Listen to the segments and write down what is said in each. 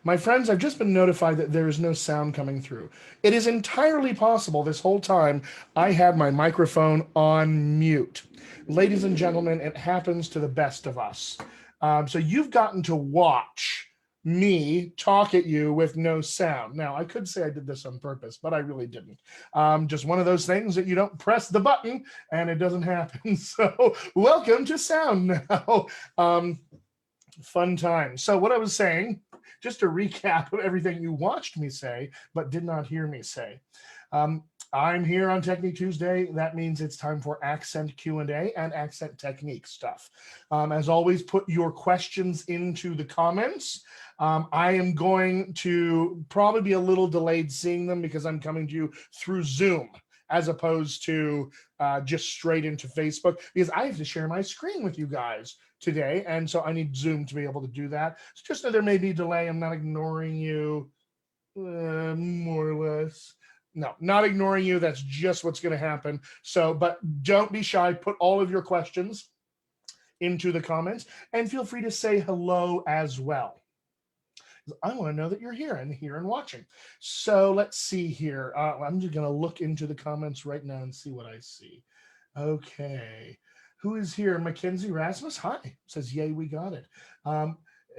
My friends, I've just been notified that there is no sound coming through. It is entirely possible this whole time I had my microphone on mute. Ladies and gentlemen, it happens to the best of us. So you've gotten to watch me talk at you with no sound. Now, I could say I did this on purpose, but I really didn't. Just one of those things that you don't press the button and it doesn't happen. So welcome to sound now. Fun time. So what I was saying, just to recap of everything you watched me say, but did not hear me say. I'm here on Technique Tuesday. That means it's time for accent Q&A and accent technique stuff. As always, put your questions into the comments. I am going to probably be a little delayed seeing them because I'm coming to you through Zoom as opposed to just straight into Facebook, because I have to share my screen with you guys today, and so I need Zoom to be able to do that. So just know there may be a delay. I'm not ignoring you, more or less. No, not ignoring you. That's just what's going to happen. So, but don't be shy. Put all of your questions into the comments, and feel free to say hello as well. I want to know that you're here and watching. So let's see here. I'm just going to look into the comments right now and see what I see. Okay. Who is here? Mackenzie Rasmus. Hi. Says, yay, we got it.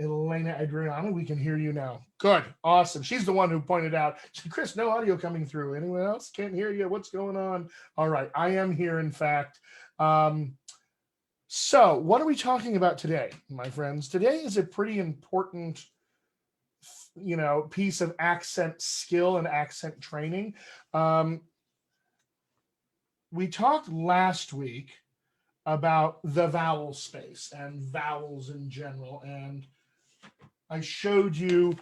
Elena Adriana, we can hear you now. Good. Awesome. She's the one who pointed out, Chris, no audio coming through. Anyone else? Can't hear you. What's going on? All right. I am here, in fact. So what are we talking about today, my friends? Today is a pretty important piece of accent skill and accent training. We talked last week about the vowel space and vowels in general, and I showed you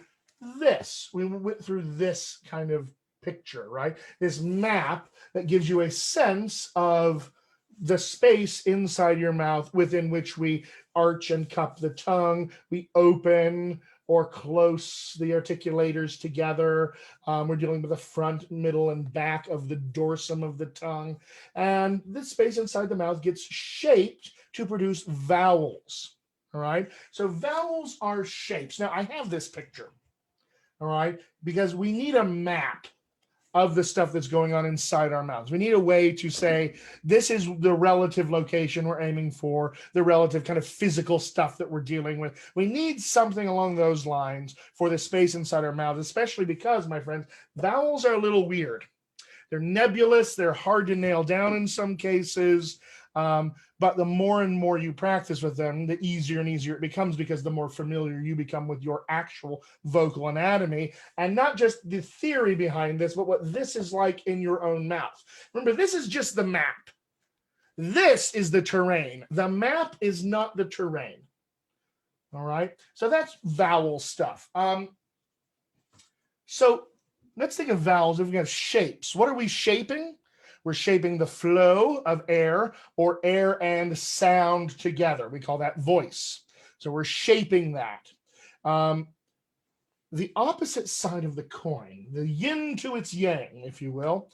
this. We went through this kind of picture, right? This map that gives you a sense of the space inside your mouth within which we arch and cup the tongue, we open or close the articulators together. We're dealing with the front, middle, and back of the dorsum of the tongue. And this space inside the mouth gets shaped to produce vowels, all right? So vowels are shapes. Now, I have this picture, all right? Because we need a map of the stuff that's going on inside our mouths. We need a way to say, this is the relative location we're aiming for, the relative kind of physical stuff that we're dealing with. We need something along those lines for the space inside our mouth, especially because, my friends, vowels are a little weird. They're nebulous, they're hard to nail down in some cases, but the more and more you practice with them, the easier and easier it becomes, because the more familiar you become with your actual vocal anatomy, and not just the theory behind this, but what this is like in your own mouth. Remember, this is just the map. This is the terrain. The map is not the terrain. All right, so that's vowel stuff. So let's think of vowels. If we have shapes, what are we shaping? We're shaping the flow of air, or air and sound together. We call that voice. So we're shaping that. The opposite side of the coin, the yin to its yang, if you will,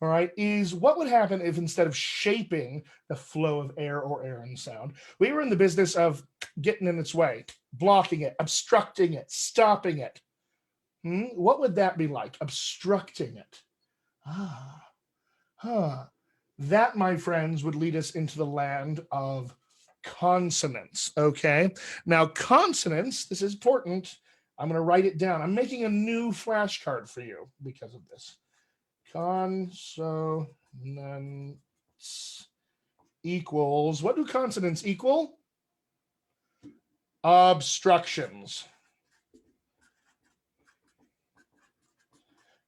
all right, is what would happen if, instead of shaping the flow of air or air and sound, we were in the business of getting in its way, blocking it, obstructing it, stopping it. What would that be like? Obstructing it. That, my friends, would lead us into the land of consonants. Okay. Now, consonants, this is important. I'm going to write it down. I'm making a new flashcard for you because of this. Consonants equals, what do consonants equal? Obstructions.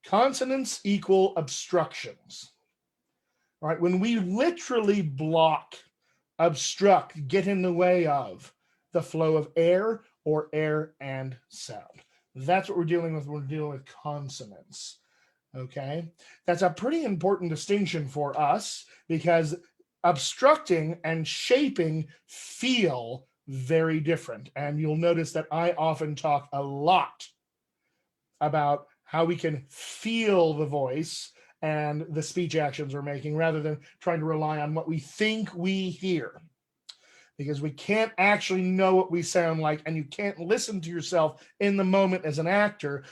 Consonants equal obstructions. All right, when we literally block, obstruct, get in the way of the flow of air or air and sound. That's what we're dealing with. We're dealing with consonants. Okay, that's a pretty important distinction for us, because obstructing and shaping feel very different. And you'll notice that I often talk a lot about how we can feel the voice and the speech actions we're making, rather than trying to rely on what we think we hear. because we can't actually know what we sound like, and you can't listen to yourself in the moment as an actor.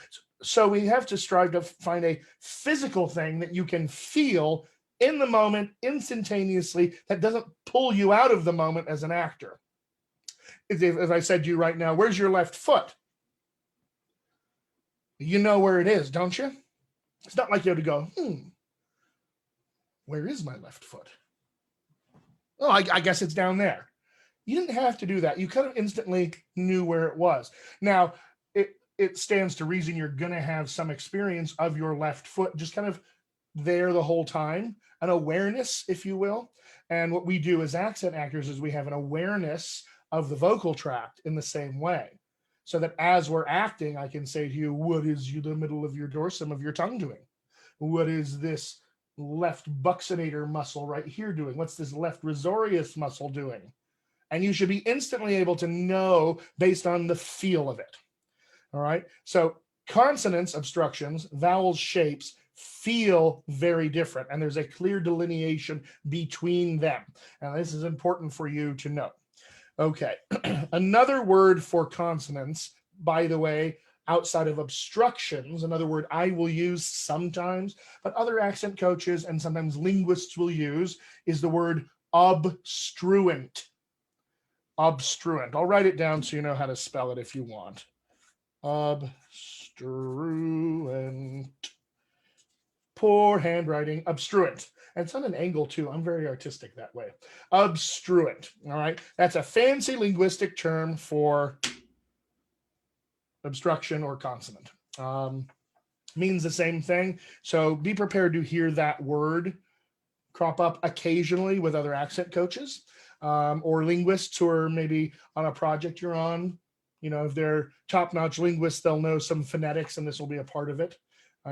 So we have to strive to find a physical thing that you can feel in the moment instantaneously that doesn't pull you out of the moment as an actor. If I said to you right now, where's your left foot? You know where it is, don't you? It's not like you have to go, where is my left foot? Oh, I guess it's down there. You didn't have to do that. You kind of instantly knew where it was. Now, it stands to reason you're going to have some experience of your left foot just kind of there the whole time, an awareness, if you will. And what we do as accent actors is we have an awareness of the vocal tract in the same way. So that as we're acting, I can say to you, what is the middle of your dorsum of your tongue doing? What is this left buccinator muscle right here doing? What's this left risorius muscle doing? And you should be instantly able to know based on the feel of it. All right. So consonants, obstructions, vowels, shapes feel very different. And there's a clear delineation between them. And this is important for you to know. Okay. Another word for consonants, by the way, outside of obstructions, another word I will use sometimes, but other accent coaches and sometimes linguists will use, is the word obstruent. Obstruent. I'll write it down so you know how to spell it if you want. Obstruent. Poor handwriting. Obstruent. And it's on an angle too. I'm very artistic that way. Obstruent. All right. That's a fancy linguistic term for obstruction or consonant. Means the same thing. So be prepared to hear that word crop up occasionally with other accent coaches or linguists who are maybe on a project you're on. You know, if they're top-notch linguists, they'll know some phonetics, and this will be a part of it.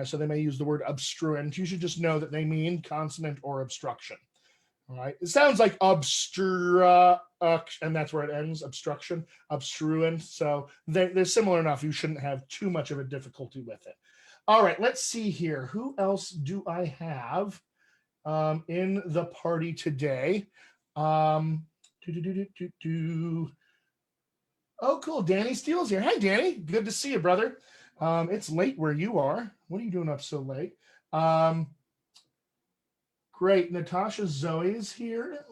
So they may use the word obstruent. You should just know that they mean consonant or obstruction. All right. It sounds like obstruct, and that's where it ends, obstruction, obstruent. So they're similar enough. You shouldn't have too much of a difficulty with it. All right, let's see here. Who else do I have in the party today? Oh, cool. Danny Steele's here. Hi, Danny. Good to see you, brother. It's late where you are. What are you doing up so late? Great. Natasha Zoe is here.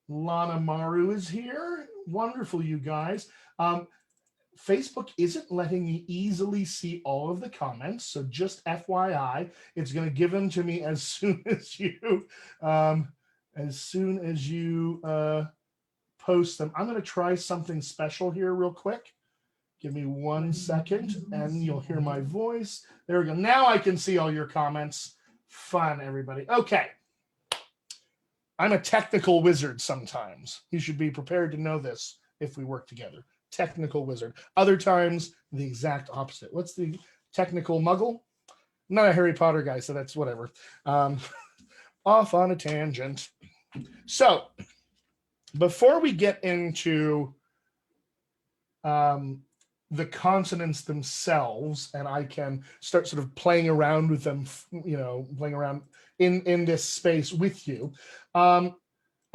Lana Maru is here. Wonderful, you guys. Facebook isn't letting me easily see all of the comments, so just FYI, it's going to give them to me as soon as you post them. I'm going to try something special here real quick. Give me 1 second and you'll hear my voice. There we go. Now I can see all your comments. Fun, everybody. Okay. I'm a technical wizard sometimes. You should be prepared to know this if we work together. Technical wizard. Other times, the exact opposite. What's the technical muggle? I'm not a Harry Potter guy, so that's whatever. Off on a tangent. So, before we get into the consonants themselves, and I can start sort of playing around with them, you know, playing around in this space with you, I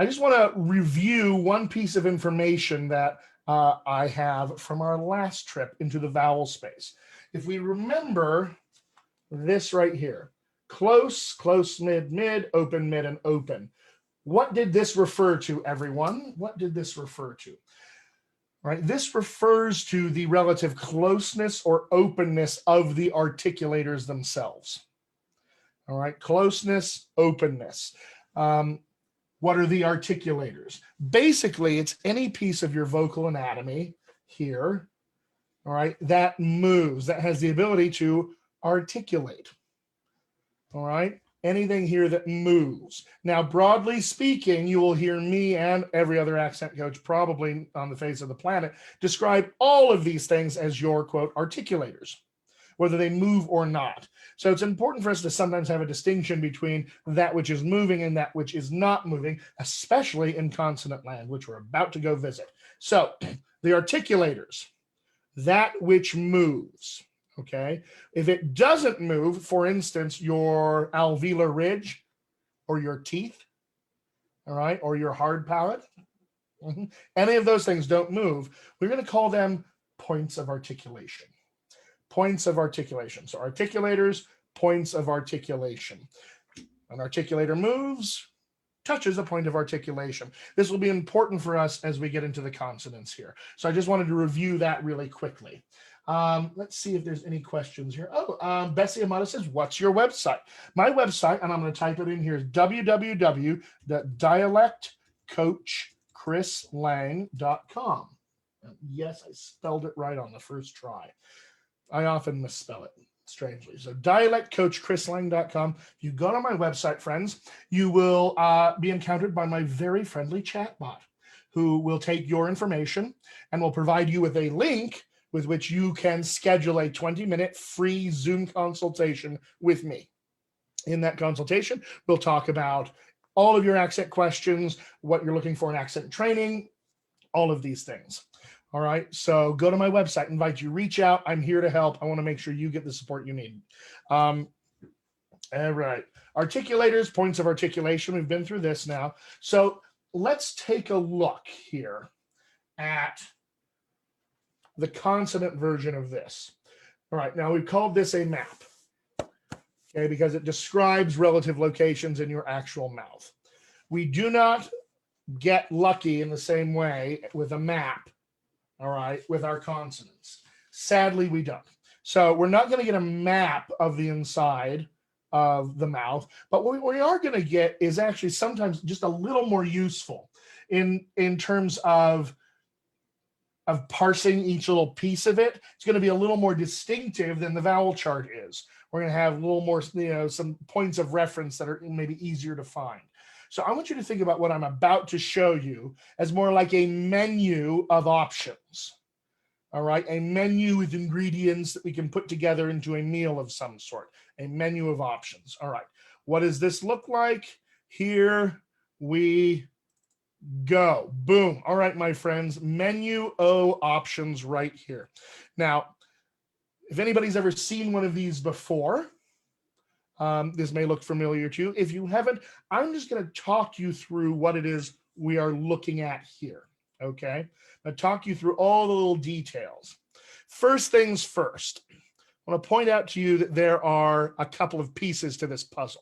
just want to review one piece of information that I have from our last trip into the vowel space. If we remember this right here, close, close, mid, mid, open, mid, and open. What did this refer to, everyone? What did this refer to? Right? This refers to the relative closeness or openness of the articulators themselves. All right, closeness, openness. What are the articulators? Basically, it's any piece of your vocal anatomy here, all right, that moves, that has the ability to articulate. All right, anything here that moves. Now, broadly speaking, you will hear me and every other accent coach probably on the face of the planet describe all of these things as your, quote, articulators, whether they move or not. So it's important for us to sometimes have a distinction between that which is moving and that which is not moving, especially in consonant land, which we're about to go visit. So the articulators, that which moves, okay? If it doesn't move, for instance, your alveolar ridge or your teeth, all right, or your hard palate, Any of those things don't move. We're going to call them points of articulation. Points of articulation. So articulators, points of articulation. An articulator moves, touches a point of articulation. This will be important for us as we get into the consonants here. So I just wanted to review that really quickly. Let's see if there's any questions here. Oh, Bessie Amata says, what's your website? My website, and I'm going to type it in here, is www.dialectcoachchrislang.com. Yes, I spelled it right on the first try. I often misspell it, strangely. So dialectcoachchrislang.com. If you go to my website, friends, you will be encountered by my very friendly chatbot who will take your information and will provide you with a link with which you can schedule a 20-minute free Zoom consultation with me. In that consultation, we'll talk about all of your accent questions, what you're looking for in accent training, all of these things. All right, so go to my website, invite you, reach out. I'm here to help. I want to make sure you get the support you need. All right, articulators, points of articulation. We've been through this now. So let's take a look here at the consonant version of this. All right, now we've called this a map, okay, because it describes relative locations in your actual mouth. We do not get lucky in the same way with a map, all right, with our consonants. Sadly, we don't. So we're not going to get a map of the inside of the mouth, but what we are going to get is actually sometimes just a little more useful in terms of parsing each little piece of it. It's going to be a little more distinctive than the vowel chart is. We're going to have a little more, some points of reference that are maybe easier to find. So I want you to think about what I'm about to show you as more like a menu of options. All right, a menu with ingredients that we can put together into a meal of some sort, a menu of options. All right, what does this look like? Here we go. Boom. All right, my friends, menu O options right here. Now, if anybody's ever seen one of these before, this may look familiar to you. If you haven't, I'm just going to talk you through what it is we are looking at here. Okay, I'll talk you through all the little details. First things first, I want to point out to you that there are a couple of pieces to this puzzle.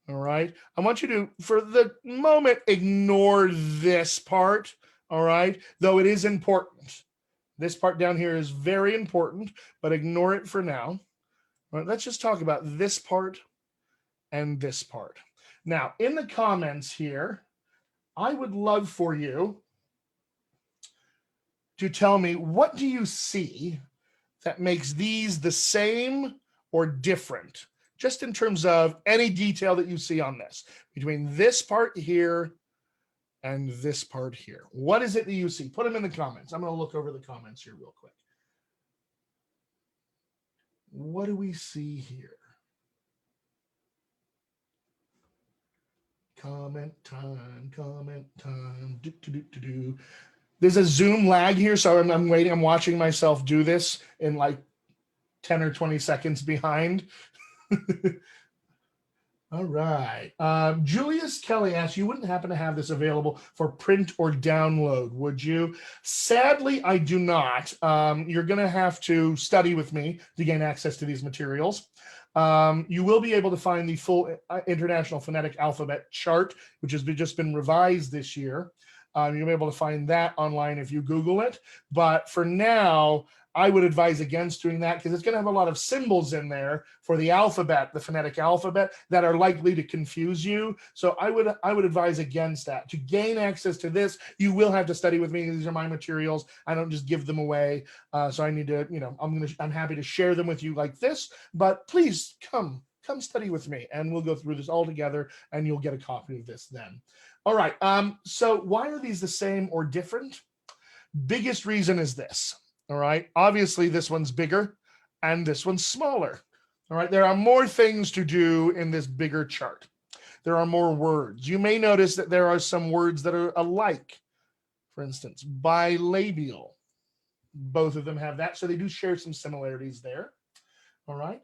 All right, I want you to, for the moment, ignore this part. All right, though it is important. This part down here is very important, but ignore it for now. All right, let's just talk about this part and this part. Now, in the comments here, I would love for you to tell me, what do you see that makes these the same or different, just in terms of any detail that you see on this, between this part here and this part here. What is it that you see? Put them in the comments. I'm going to look over the comments here real quick. What do we see here? Comment time, comment time. There's a Zoom lag here, so I'm waiting. I'm watching myself do this in like 10 or 20 seconds behind. All right. Julius Kelly asks, you wouldn't happen to have this available for print or download, would you? Sadly, I do not. You're going to have to study with me to gain access to these materials. You will be able to find the full International Phonetic Alphabet chart, which has just been revised this year. You'll be able to find that online if you Google it. But for now, I would advise against doing that because it's going to have a lot of symbols in there for the alphabet, the phonetic alphabet, that are likely to confuse you. So I would advise against that. To gain access to this, you will have to study with me. These are my materials. I don't just give them away. So I need to, I'm happy to share them with you like this. But please come study with me, and we'll go through this all together, and you'll get a copy of this then. All right. So why are these the same or different? Biggest reason is this. All right. Obviously, this one's bigger and this one's smaller. All right. There are more things to do in this bigger chart. There are more words. You may notice that there are some words that are alike. For instance, bilabial. Both of them have that. So they do share some similarities there. All right.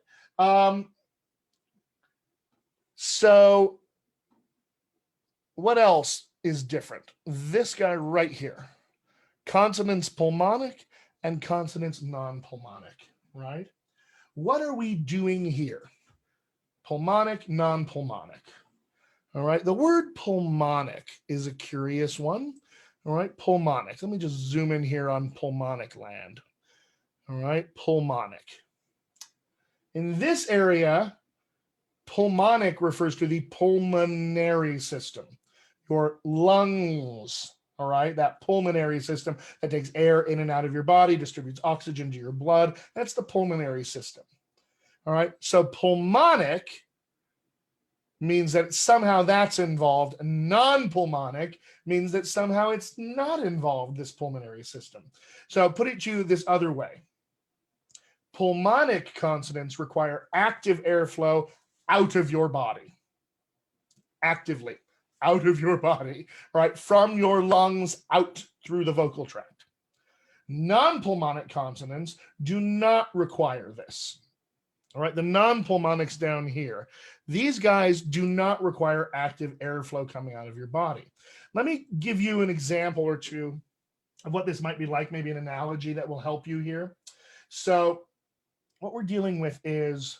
So what else is different. This guy right here, consonants pulmonic and consonants non-pulmonic, right? What are we doing here? Pulmonic, non-pulmonic. All right, the word pulmonic is a curious one. All right, pulmonic. Let me just zoom in here on pulmonic land. All right, pulmonic. In this area, pulmonic refers to the pulmonary system, your lungs. All right, that pulmonary system that takes air in and out of your body, distributes oxygen to your blood. That's the pulmonary system. All right, so pulmonic means that somehow that's involved. Non-pulmonic means that somehow it's not involved, this pulmonary system. So I'll put it to you this other way. Pulmonic consonants require active airflow out of your body. Actively out of your body, right? From your lungs out through the vocal tract. Non-pulmonic consonants do not require this. All right, the non-pulmonics down here, these guys do not require active airflow coming out of your body. Let me give you an example or two of what this might be like, maybe an analogy that will help you here. So what we're dealing with is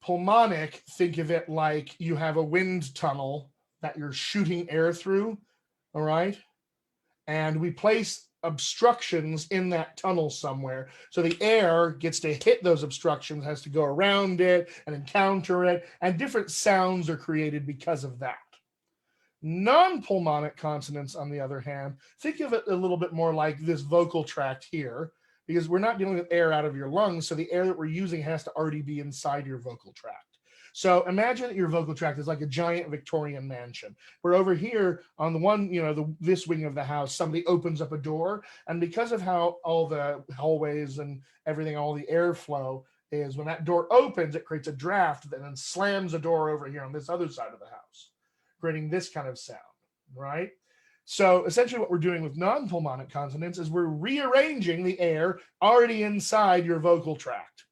pulmonic. Think of it like you have a wind tunnel that you're shooting air through, all right? And we place obstructions in that tunnel somewhere. So the air gets to hit those obstructions, has to go around it and encounter it, and different sounds are created because of that. Non-pulmonic consonants, on the other hand, think of it a little bit more like this vocal tract here, because we're not dealing with air out of your lungs, so the air that we're using has to already be inside your vocal tract. So imagine that your vocal tract is like a giant Victorian mansion, where over here on the one, this wing of the house, somebody opens up a door, and because of how all the hallways and everything, all the airflow is, when that door opens, it creates a draft that then slams a door over here on this other side of the house, creating this kind of sound, right? So essentially what we're doing with non-pulmonic consonants is we're rearranging the air already inside your vocal tract.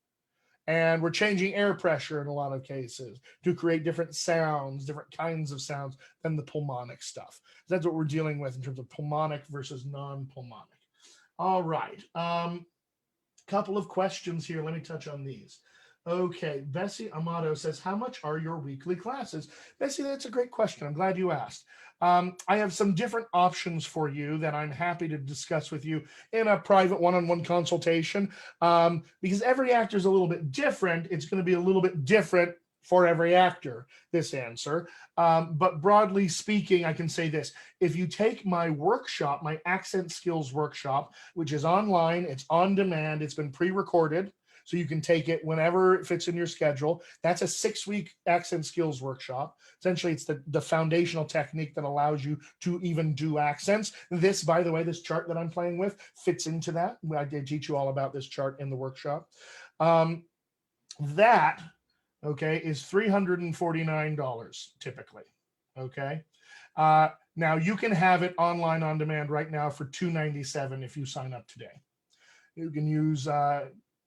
And we're changing air pressure in a lot of cases to create different sounds, different kinds of sounds than the pulmonic stuff. That's what we're dealing with in terms of pulmonic versus non-pulmonic. All right. Couple of questions here. Let me touch on these. Okay, Bessie Amato says, how much are your weekly classes? Bessie, that's a great question. I'm glad you asked. I have some different options for you that I'm happy to discuss with you in a private one-on-one consultation. Because every actor is a little bit different, it's going to be a little bit different for every actor, this answer. But broadly speaking, I can say this. If you take my workshop, my accent skills workshop, which is online, it's on demand, it's been pre-recorded, so you can take it whenever it fits in your schedule. That's a 6-week accent skills workshop. Essentially, it's the foundational technique that allows you to even do accents. This, by the way, this chart that I'm playing with fits into that. I did teach you all about this chart in the workshop. That, okay, is $349 typically, okay? Now, you can have it online on demand right now for $297 if you sign up today. You can use...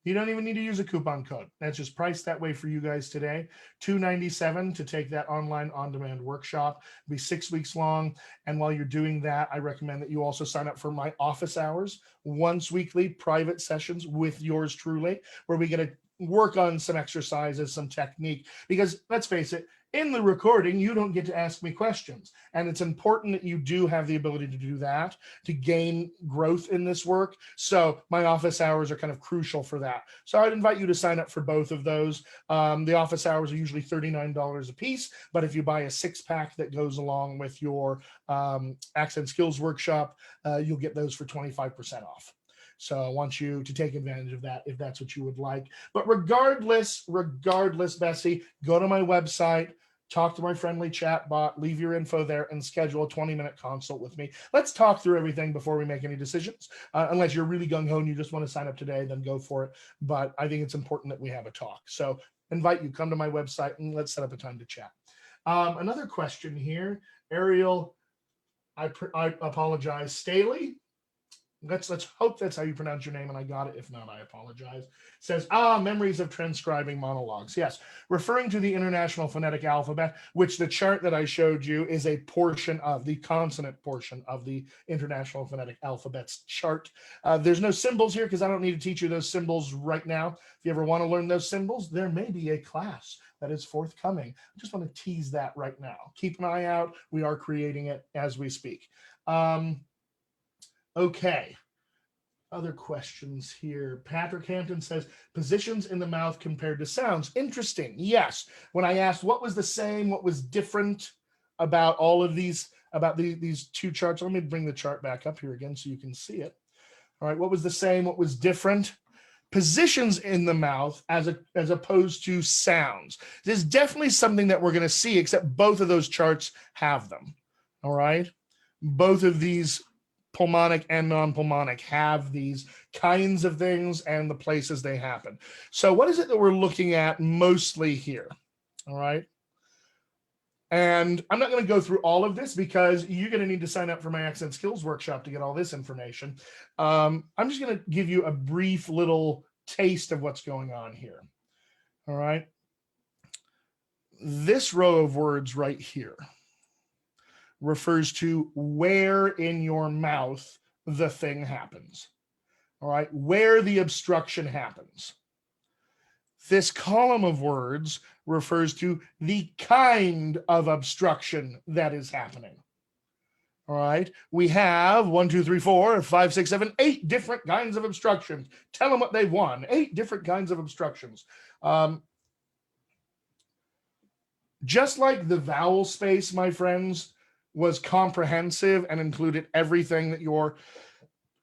you don't even need to use a coupon code. That's just priced that way for you guys today. $297 to take that online on-demand workshop. It'll be 6 weeks long. And while you're doing that, I recommend that you also sign up for my office hours, once weekly private sessions with yours truly, where we get to work on some exercises, some technique. Because let's face it, in the recording, you don't get to ask me questions. And it's important that you do have the ability to do that, to gain growth in this work. So my office hours are kind of crucial for that. So I'd invite you to sign up for both of those. The office hours are usually $39 a piece, but if you buy a 6-pack that goes along with your accent skills workshop, you'll get those for 25% off. So I want you to take advantage of that if that's what you would like. But regardless, Bessie, go to my website, talk to my friendly chat bot, leave your info there, and schedule a 20-minute consult with me. Let's talk through everything before we make any decisions. Unless you're really gung-ho and you just want to sign up today, then go for it. But I think it's important that we have a talk. So invite you, come to my website, and let's set up a time to chat. Another question here, Ariel, I apologize, Staley. Let's hope that's how you pronounce your name, and I got it. If not, I apologize. Says, memories of transcribing monologues. Yes, referring to the International Phonetic Alphabet, which the chart that I showed you is a portion of the consonant portion of the International Phonetic Alphabet's chart. There's no symbols here because I don't need to teach you those symbols right now. If you ever want to learn those symbols, there may be a class that is forthcoming. I just want to tease that right now. Keep an eye out. We are creating it as we speak. Okay. Other questions here. Patrick Hampton says, positions in the mouth compared to sounds. Interesting. Yes. When I asked what was the same, what was different about all of these, about these two charts, let me bring the chart back up here again so you can see it. All right. What was the same? What was different? Positions in the mouth as opposed to sounds. This is definitely something that we're going to see, except both of those charts have them. All right. Both of these pulmonic and non-pulmonic have these kinds of things and the places they happen. So what is it that we're looking at mostly here? All right. And I'm not going to go through all of this because you're going to need to sign up for my accent skills workshop to get all this information. I'm just going to give you a brief little taste of what's going on here. All right. This row of words right here refers to where in your mouth the thing happens. All right, where the obstruction happens. This column of words refers to the kind of obstruction that is happening. All right, we have 1, 2, 3, 4, 5, 6, 7, 8 different kinds of obstructions. Tell them what they've won. 8 different kinds of obstructions. Just like the vowel space, my friends, was comprehensive and included everything that your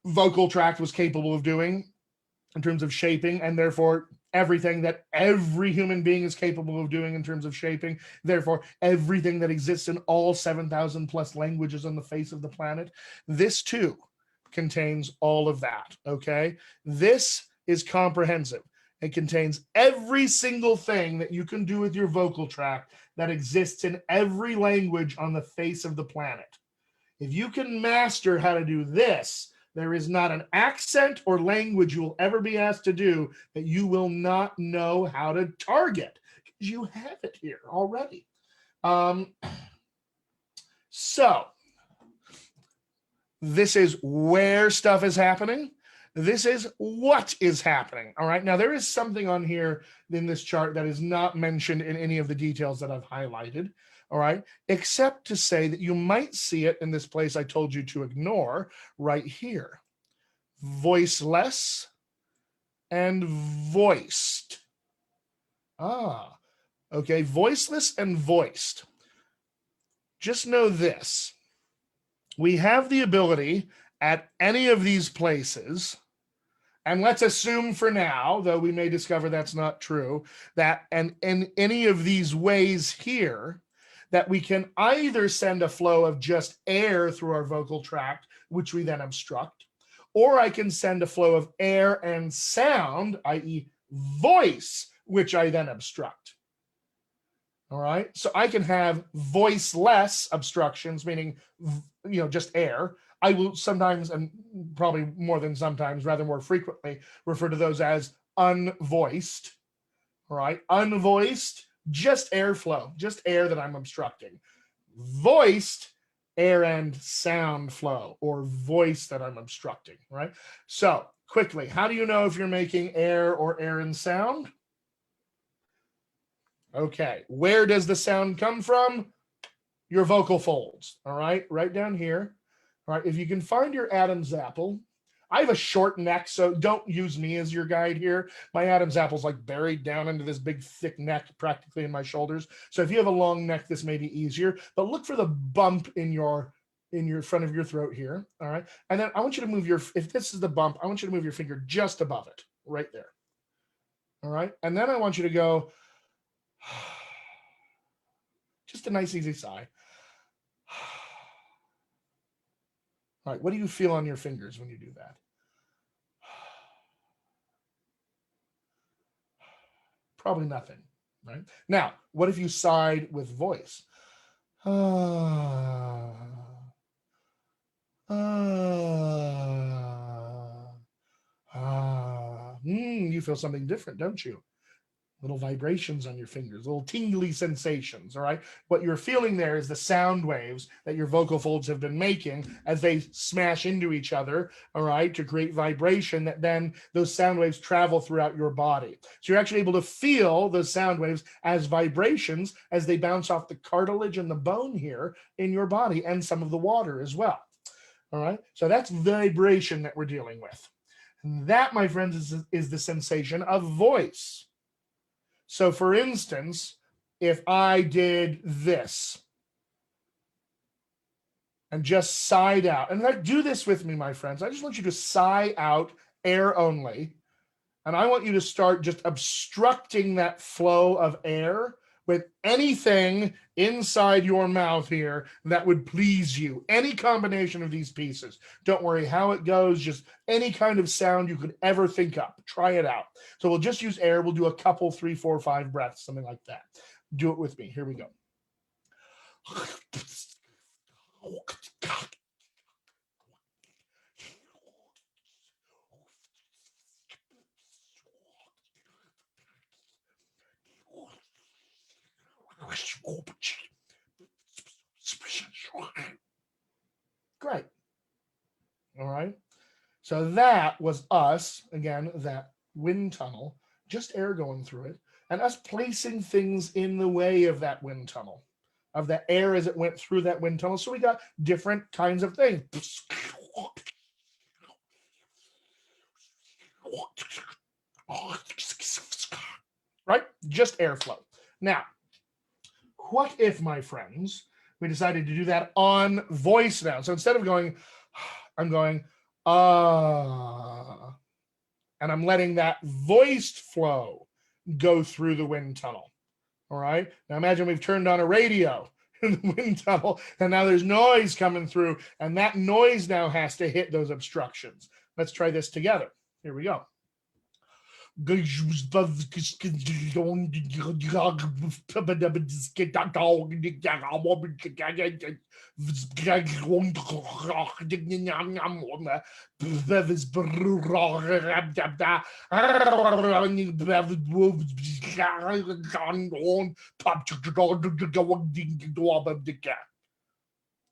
vocal tract was capable of doing in terms of shaping, and therefore everything that every human being is capable of doing in terms of shaping, therefore everything that exists in all 7,000 plus languages on the face of the planet. This too contains all of that, okay? This is comprehensive. It contains every single thing that you can do with your vocal tract that exists in every language on the face of the planet. If you can master how to do this, there is not an accent or language you will ever be asked to do that you will not know how to target, because you have it here already. So this is where stuff is happening. This is what is happening. All right. Now, there is something on here in this chart that is not mentioned in any of the details that I've highlighted. All right. Except to say that you might see it in this place I told you to ignore right here. Voiceless and voiced. Okay. Voiceless and voiced. Just know this. We have the ability at any of these places, and let's assume for now, though we may discover that's not true, that and in any of these ways here, that we can either send a flow of just air through our vocal tract, which we then obstruct, or I can send a flow of air and sound, i.e. voice, which I then obstruct. All right, so I can have voiceless obstructions, meaning, just air. I will sometimes, and probably more than sometimes, rather more frequently, refer to those as unvoiced. All right, unvoiced, just airflow, just air that I'm obstructing. Voiced, air and sound flow, or voice that I'm obstructing, right? So quickly, how do you know if you're making air or air and sound? Okay, where does the sound come from? Your vocal folds, all right, right down here. All right, if you can find your Adam's apple, I have a short neck, so don't use me as your guide here. My Adam's apple's like buried down into this big thick neck practically in my shoulders. So if you have a long neck, this may be easier, but look for the bump in your front of your throat here, all right? And then I want you to move if this is the bump, I want you to move your finger just above it, right there. All right, and then I want you to go, just a nice easy sigh. All right, what do you feel on your fingers when you do that? Probably nothing, right? Now, what if you sighed with voice? feel something different, don't you? Little vibrations on your fingers, little tingly sensations, all right? What you're feeling there is the sound waves that your vocal folds have been making as they smash into each other, all right, to create vibration that then those sound waves travel throughout your body. So you're actually able to feel those sound waves as vibrations as they bounce off the cartilage and the bone here in your body and some of the water as well, all right? So that's vibration that we're dealing with. And that, my friends, is the sensation of voice. So for instance, if I did this and just sighed out, and like, do this with me, my friends. I just want you to sigh out air only. And I want you to start just obstructing that flow of air with anything inside your mouth here that would please you. Any combination of these pieces. Don't worry how it goes, just any kind of sound you could ever think up. Try it out. So we'll just use air. We'll do a couple, 3, 4, 5 breaths, something like that. Do it with me. Here we go. Great. All right. So that was us, again, that wind tunnel, just air going through it, and us placing things in the way of that wind tunnel, of the air as it went through that wind tunnel. So we got different kinds of things. Right? Just airflow. Now, what if, my friends, we decided to do that on voice now? So instead of going, I'm going, and I'm letting that voiced flow go through the wind tunnel. All right. Now imagine we've turned on a radio in the wind tunnel, and now there's noise coming through, and that noise now has to hit those obstructions. Let's try this together. Here we go.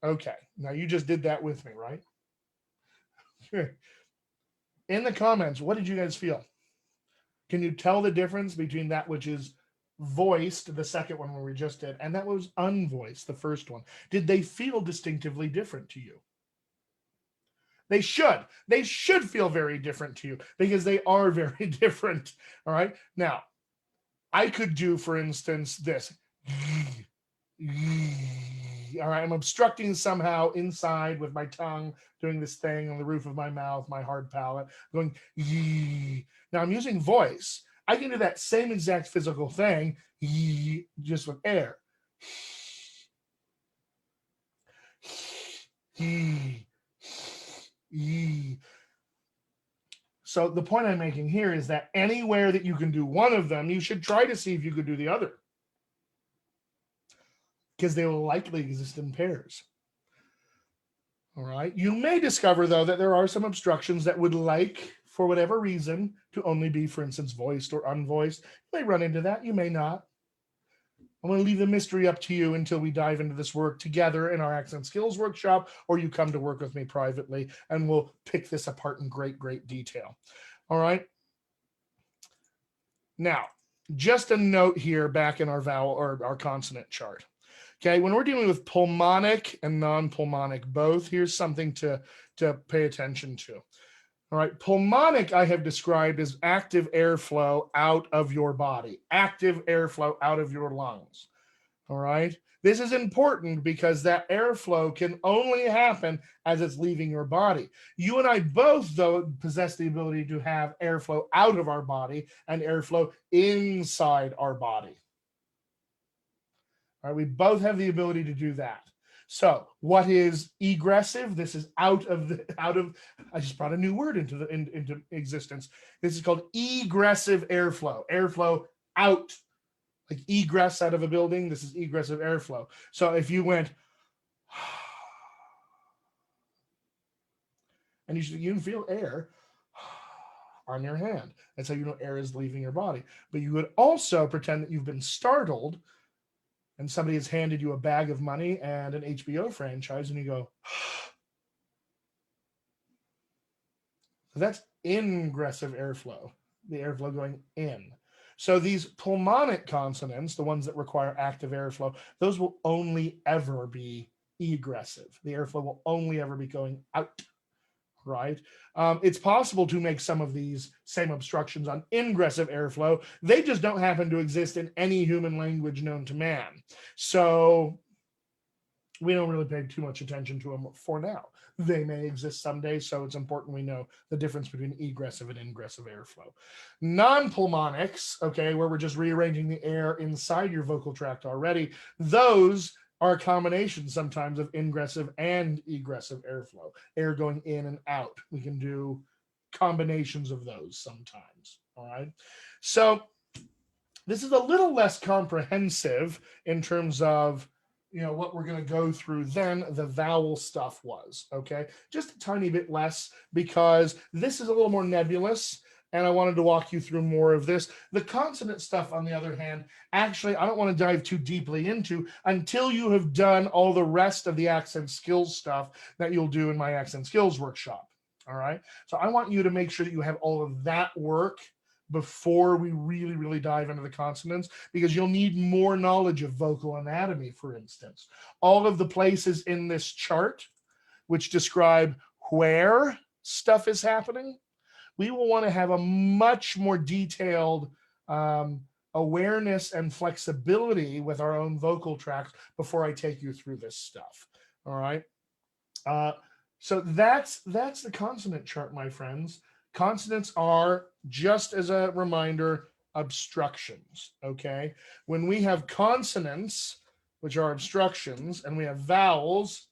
Okay, now you just did that with me, right? In the comments, what did you guys feel? Can you tell the difference between that which is voiced, the second one where we just did, and that was unvoiced, the first one? Did they feel distinctively different to you? They should. They should feel very different to you because they are very different. All right. Now, I could do, for instance, this. All right. I'm obstructing somehow inside with my tongue, doing this thing on the roof of my mouth, my hard palate, going. Now I'm using voice. I can do that same exact physical thing just with air. So the point I'm making here is that anywhere that you can do one of them, you should try to see if you could do the other, because they will likely exist in pairs. All right. You may discover, though, that there are some obstructions that would like, for whatever reason, to only be, for instance, voiced or unvoiced. You may run into that. You may not. I'm going to leave the mystery up to you until we dive into this work together in our accent skills workshop, or you come to work with me privately, and we'll pick this apart in great, great detail. All right. Now, just a note here back in our vowel or our consonant chart. Okay, when we're dealing with pulmonic and non-pulmonic both, here's something to pay attention to. All right, pulmonic I have described as active airflow out of your body, active airflow out of your lungs. All right, this is important because that airflow can only happen as it's leaving your body. You and I both, though, possess the ability to have airflow out of our body and airflow inside our body. All right, we both have the ability to do that. So what is egressive? This is out of, I just brought a new word into existence. This is called egressive airflow, airflow out, like egress out of a building. This is egressive airflow. So if you went, and you can feel air, on your hand. That's how you know air is leaving your body. But you could also pretend that you've been startled and somebody has handed you a bag of money and an HBO franchise, and you go, that's ingressive airflow, the airflow going in. So these pulmonic consonants, the ones that require active airflow, those will only ever be egressive. The airflow will only ever be going out, right? It's possible to make some of these same obstructions on ingressive airflow. They just don't happen to exist in any human language known to man. So we don't really pay too much attention to them for now. They may exist someday, so it's important we know the difference between egressive and ingressive airflow. Non-pulmonics, okay, where we're just rearranging the air inside your vocal tract already, those are combinations sometimes of ingressive and egressive airflow, air going in and out. We can do combinations of those sometimes, all right? So this is a little less comprehensive in terms of what we're going to go through than the vowel stuff was, okay? Just a tiny bit less, because this is a little more nebulous, and I wanted to walk you through more of this. The consonant stuff, on the other hand, actually, I don't want to dive too deeply into until you have done all the rest of the accent skills stuff that you'll do in my accent skills workshop, all right? So I want you to make sure that you have all of that work before we really dive into the consonants, because you'll need more knowledge of vocal anatomy, for instance. All of the places in this chart which describe where stuff is happening, we will want to have a much more detailed awareness and flexibility with our own vocal tracts before I take you through this stuff. All right. So that's the consonant chart, my friends. Consonants are, just as a reminder, obstructions, okay? When we have consonants, which are obstructions, and we have vowels,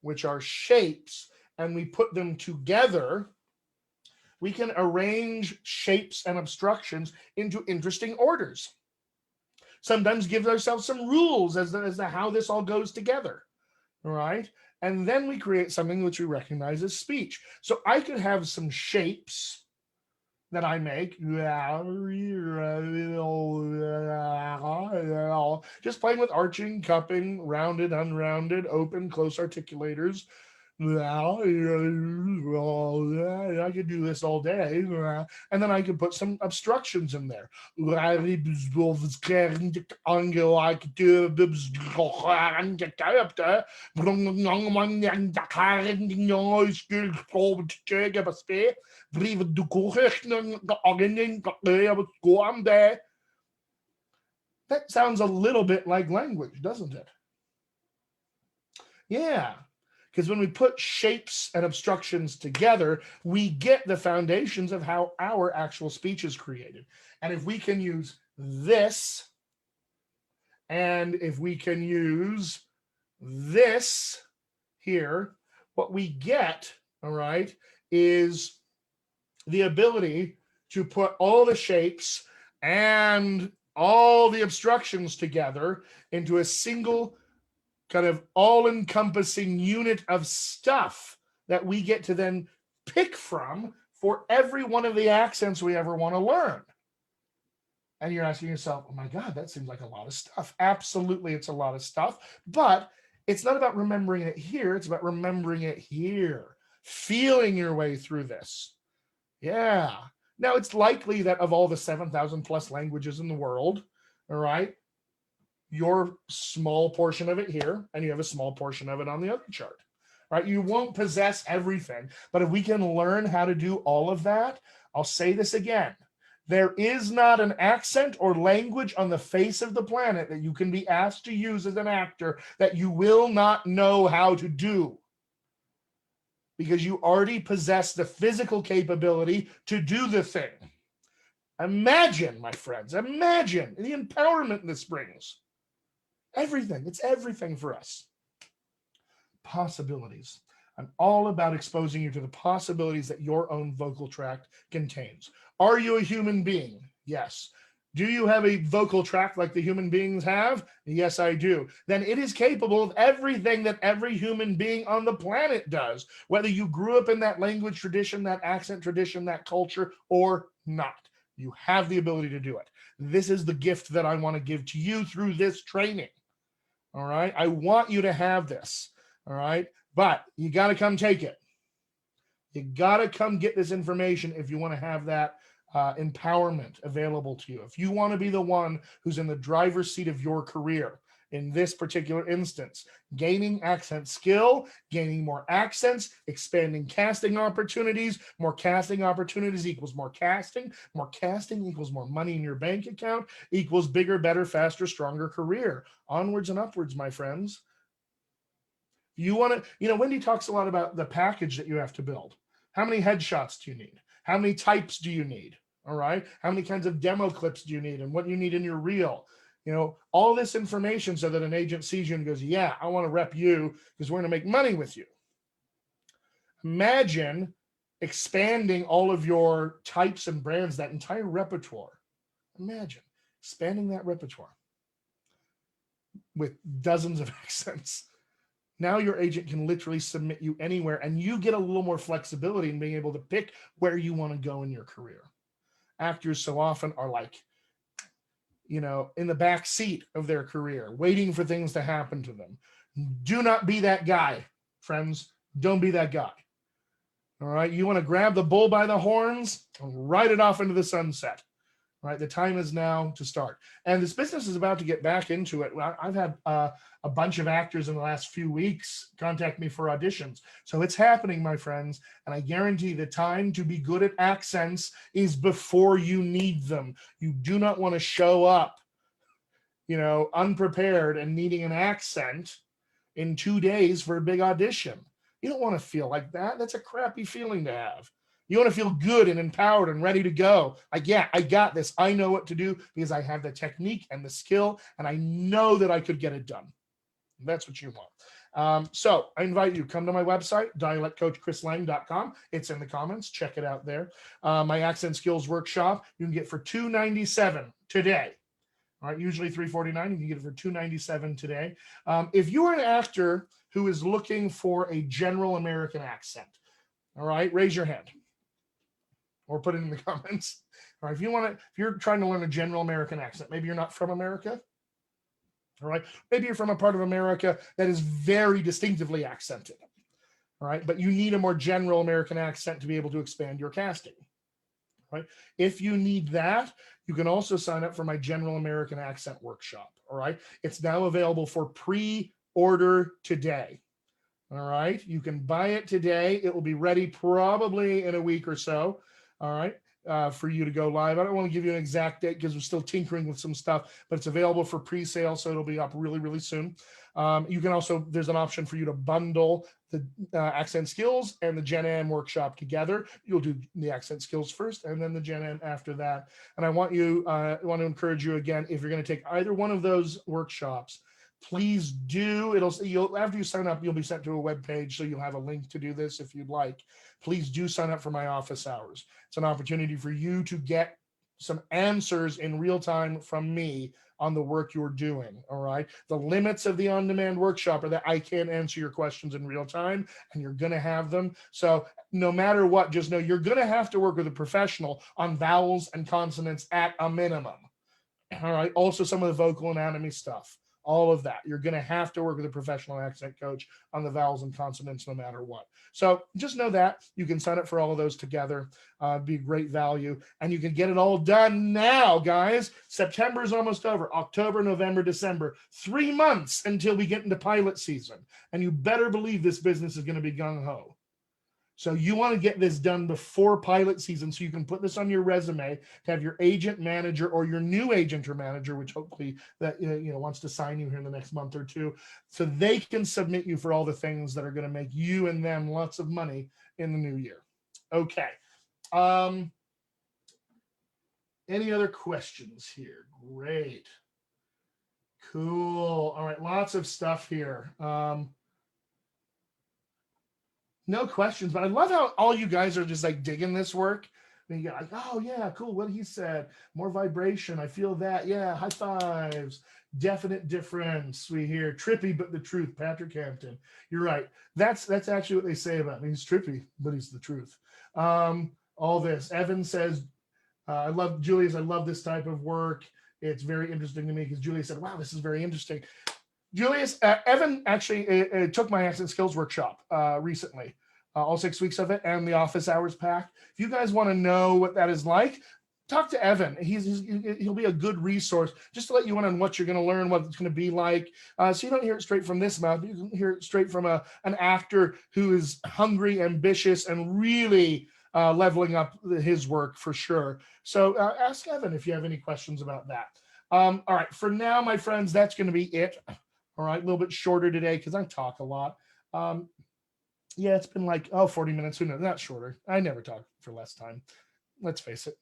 which are shapes, and we put them together, we can arrange shapes and obstructions into interesting orders. Sometimes give ourselves some rules as to how this all goes together, all right? And then we create something which we recognize as speech. So I could have some shapes that I make, just playing with arching, cupping, rounded, unrounded, open, close articulators. I could do this all day, and then I could put some obstructions in there. That sounds a little bit like language, doesn't it? Yeah. Because when we put shapes and obstructions together, we get the foundations of how our actual speech is created. And if we can use this, and if we can use this here, what we get, all right, is the ability to put all the shapes and all the obstructions together into a single kind of all-encompassing unit of stuff that we get to then pick from for every one of the accents we ever want to learn. And you're asking yourself, oh my God, that seems like a lot of stuff. Absolutely, it's a lot of stuff, but it's not about remembering it here. It's about remembering it here, feeling your way through this. Yeah. Now, it's likely that of all the 7,000 plus languages in the world, all right, your small portion of it here, and you have a small portion of it on the other chart, right? You won't possess everything, but if we can learn how to do all of that, I'll say this again, there is not an accent or language on the face of the planet that you can be asked to use as an actor that you will not know how to do, because you already possess the physical capability to do the thing. Imagine, my friends, imagine the empowerment this brings. Everything. It's everything for us. Possibilities. I'm all about exposing you to the possibilities that your own vocal tract contains. Are you a human being? Yes. Do you have a vocal tract like the human beings have? Yes, I do. Then it is capable of everything that every human being on the planet does, whether you grew up in that language tradition, that accent tradition, that culture, or not. You have the ability to do it. This is the gift that I want to give to you through this training. All right. I want you to have this. All right. But you got to come take it. You got to come get this information if you want to have that empowerment available to you. If you want to be the one who's in the driver's seat of your career, in this particular instance, gaining accent skill, gaining more accents, expanding casting opportunities. More casting opportunities equals more casting equals more money in your bank account, equals bigger, better, faster, stronger career. Onwards and upwards, my friends. You want to, Wendy talks a lot about the package that you have to build. How many headshots do you need? How many types do you need? All right. How many kinds of demo clips do you need, and what you need in your reel? All this information so that an agent sees you and goes, yeah, I want to rep you because we're going to make money with you. Imagine expanding all of your types and brands, that entire repertoire. Imagine expanding that repertoire with dozens of accents. Now your agent can literally submit you anywhere, and you get a little more flexibility in being able to pick where you want to go in your career. Actors so often are like, in the back seat of their career, waiting for things to happen to them. Do not be that guy, friends. Don't be that guy. All right. You want to grab the bull by the horns and ride it off into the sunset. Right. The time is now to start. And this business is about to get back into it. I've had a bunch of actors in the last few weeks contact me for auditions. So it's happening, my friends. And I guarantee the time to be good at accents is before you need them. You do not want to show up, unprepared and needing an accent in 2 days for a big audition. You don't want to feel like that. That's a crappy feeling to have. You want to feel good and empowered and ready to go. Like, yeah, I got this. I know what to do because I have the technique and the skill, and I know that I could get it done. That's what you want. So I invite you, come to my website, dialectcoachchrislang.com. It's in the comments. Check it out there. My accent skills workshop, you can get for $297 today. All right, usually $349. You can get it for $297 today. If you are an actor who is looking for a general American accent, all right, raise your hand or put it in the comments. All right, if you're trying to learn a general American accent, maybe you're not from America. All right, maybe you're from a part of America that is very distinctively accented. All right, but you need a more general American accent to be able to expand your casting. Right? If you need that, you can also sign up for my General American Accent Workshop. All right, it's now available for pre-order today. All right, you can buy it today. It will be ready probably in a week or so. All right, for you to go live. I don't want to give you an exact date because we're still tinkering with some stuff, but it's available for pre-sale, so it'll be up really, really soon. You can also, there's an option for you to bundle the accent skills and the Gen M workshop together. You'll do the accent skills first and then the Gen M after that. And I want to encourage you again, if you're going to take either one of those workshops, please do. After you sign up, you'll be sent to a web page, so you'll have a link to do this if you'd like. Please do sign up for my office hours. It's an opportunity for you to get some answers in real time from me on the work you're doing. All right. The limits of the on-demand workshop are that I can't answer your questions in real time, and you're going to have them. So no matter what, just know you're going to have to work with a professional on vowels and consonants at a minimum. All right. Also, some of the vocal anatomy stuff. All of that. You're going to have to work with a professional accent coach on the vowels and consonants no matter what. So just know that you can sign up for all of those together. Be great value. And you can get it all done now, guys. September is almost over. October, November, December. 3 months until we get into pilot season. And you better believe this business is going to be gung-ho. So you want to get this done before pilot season so you can put this on your resume to have your agent, manager, or your new agent or manager, which hopefully that wants to sign you here in the next month or two, so they can submit you for all the things that are going to make you and them lots of money in the new year. Okay. Any other questions here? Great. Cool. All right. Lots of stuff here. No questions, but I love how all you guys are just like digging this work. And you get like, oh yeah, cool, what he said, more vibration, I feel that, yeah, high fives, definite difference. We hear trippy but the truth, Patrick Hampton. You're right. That's actually what they say about me. He's trippy, but he's the truth. All this. Evan says, I love Julius. I love this type of work. It's very interesting to me because Julius said, wow, this is very interesting. Julius, Evan actually took my accent skills workshop recently, all 6 weeks of it, and the office hours pack. If you guys want to know what that is like, talk to Evan. He'll be a good resource just to let you in on what you're going to learn, what it's going to be like. So you don't hear it straight from this mouth, but you can hear it straight from an actor who is hungry, ambitious, and really leveling up his work for sure. So ask Evan if you have any questions about that. All right, for now, my friends, that's going to be it. All right, a little bit shorter today because I talk a lot. Yeah, it's been like, 40 minutes. Who knows? Not shorter. I never talk for less time. Let's face it.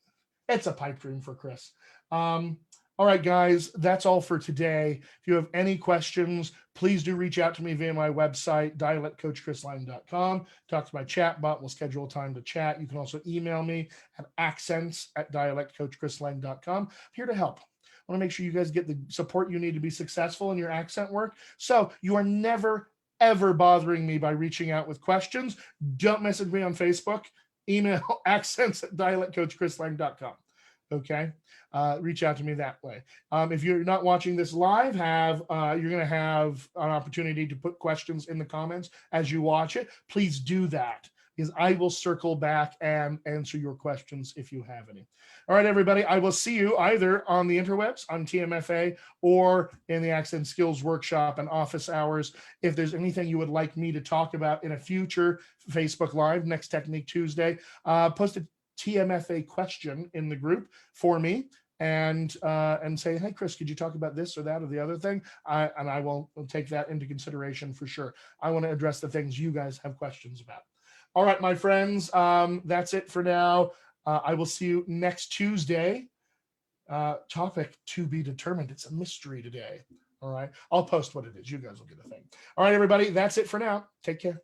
It's a pipe dream for Chris. All right, guys, that's all for today. If you have any questions, please do reach out to me via my website, dialectcoachchrisline.com. Talk to my chat bot. We'll schedule a time to chat. You can also email me at accents@dialectcoachchrisline.com. I'm here to help. I want to make sure you guys get the support you need to be successful in your accent work. So you are never, ever bothering me by reaching out with questions. Don't message me on Facebook. Email accents@dialectcoachchrisline.com. Okay, reach out to me that way. If you're not watching this live, you're going to have an opportunity to put questions in the comments as you watch it. Please do that because I will circle back and answer your questions if you have any. All right, everybody, I will see you either on the interwebs, on TMFA, or in the Accent Skills Workshop and office hours. If there's anything you would like me to talk about in a future Facebook Live, next Technique Tuesday, post a TMFA question in the group for me and say, hey, Chris, could you talk about this or that or the other thing? And I will take that into consideration for sure. I want to address the things you guys have questions about. All right, my friends, that's it for now. I will see you next Tuesday. Topic to be determined. It's a mystery today. All right, I'll post what it is. You guys will get a thing. All right, everybody, that's it for now. Take care.